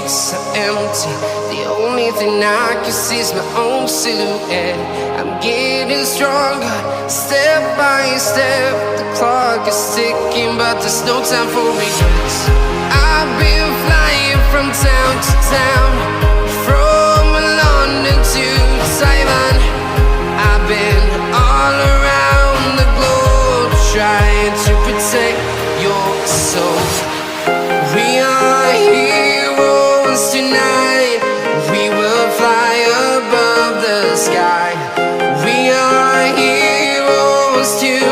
streets are empty. The only thing I can see is my own silhouette. I'm getting stronger, step by step. The clock is ticking, but there's no time for regrets. I've been flying from town to town, from London to Taiwan. I've been all around the globe, trying to protect your soul. We are heroes tonight. We will fly above the sky. We are heroes tonight.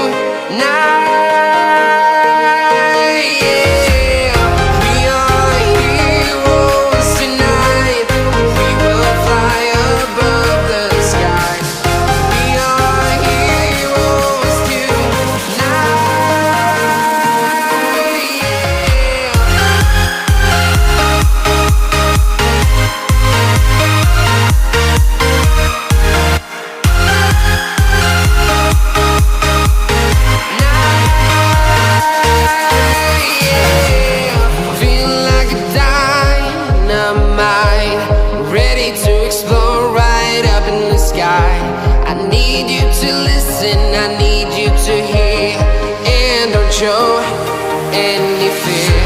Show any fear.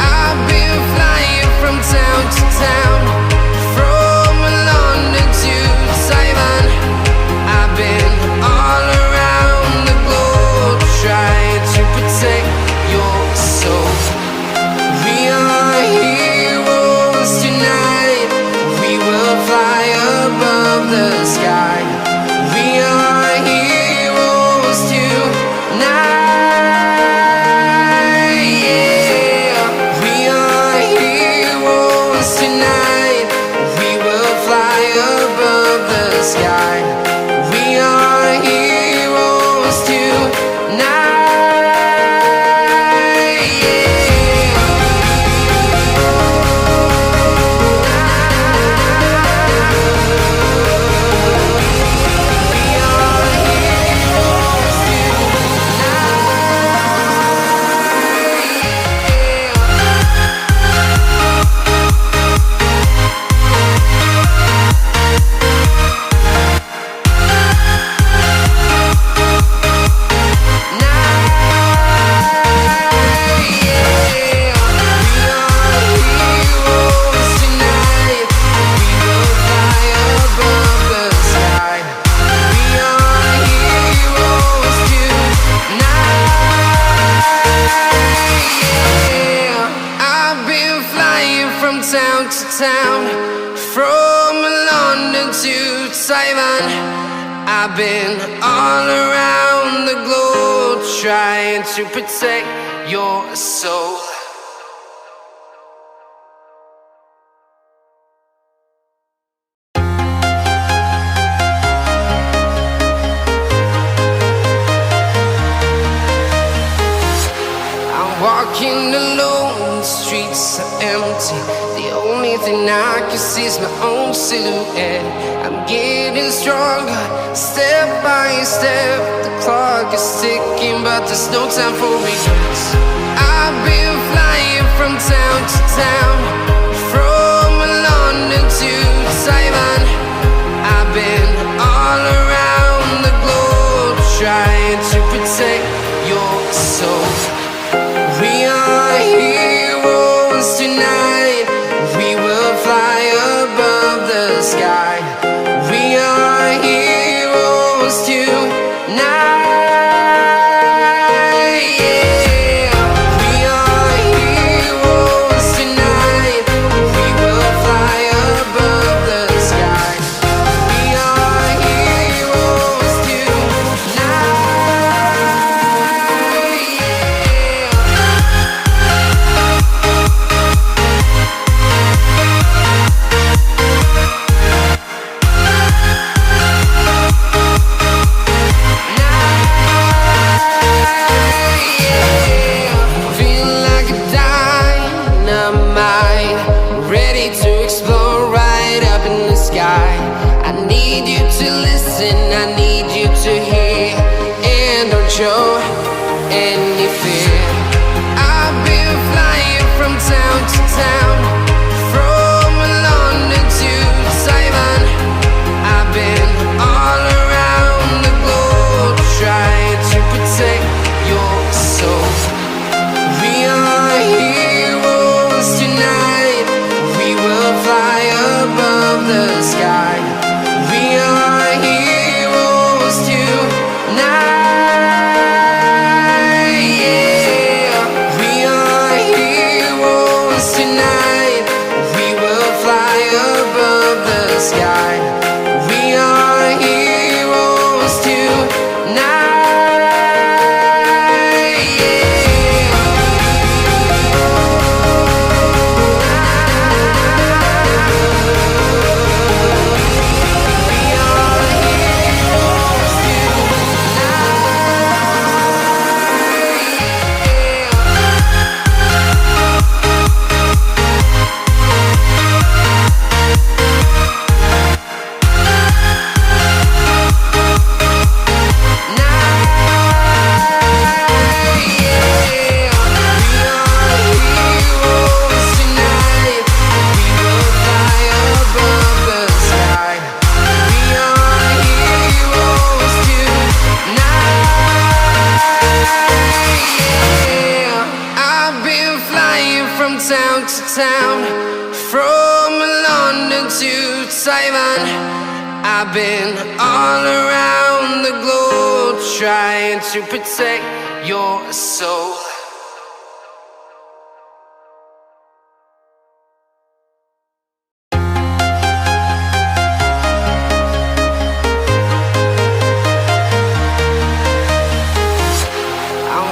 I've been flying from town to town, from London to Taiwan. I've been all around the globe, trying to protect your soul. We are heroes tonight. We will fly above the sky. We are heroes tonight. I've been all around the globe, trying to protect your soul. I'm walking alone, the streets are empty. The only thing I can see is my own silhouette. I'm getting stronger, step by step. The clock is ticking, but there's no time for regrets. I've been flying from town to town, from London to Taiwan. I've been all around the globe, trying to protect your soul. We are heroes tonight. We will fly above the sky. We are heroes tonight. We are heroes tonight. We will fly above the sky. We are heroes tonight. I need you to listen, I need you to hear, and don't show any fear. I've been flying from town to town, from town, from London to Taiwan. I've been all around the globe trying to protect your soul.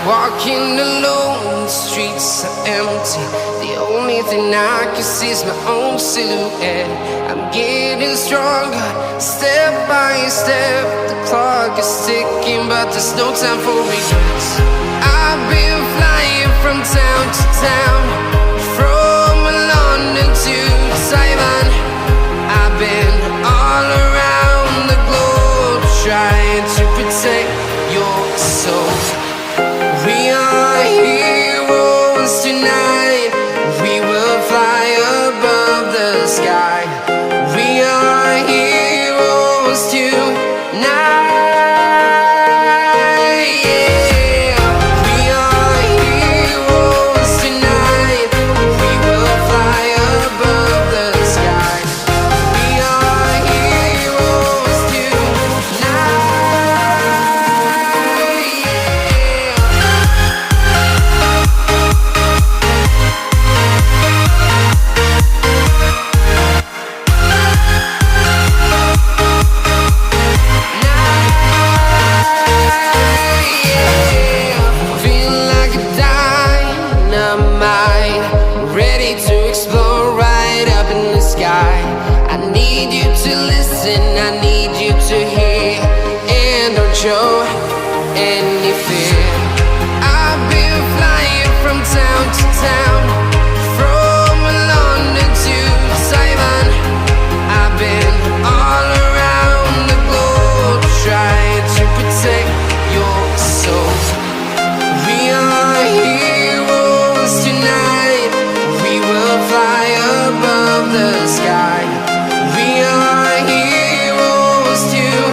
Walking alone, the streets are empty. The only thing I can see is my own silhouette. I'm getting stronger, step by step. The clock is ticking, but there's no time for regrets. I've been flying from town to town, from London to Taiwan. I've been all around the globe trying to protect your soul. We are heroes tonight. We will fly above the sky. We are heroes tonight. Yeah. We are heroes tonight. We will fly above the sky. We are heroes tonight. I need you to hear and don't show. And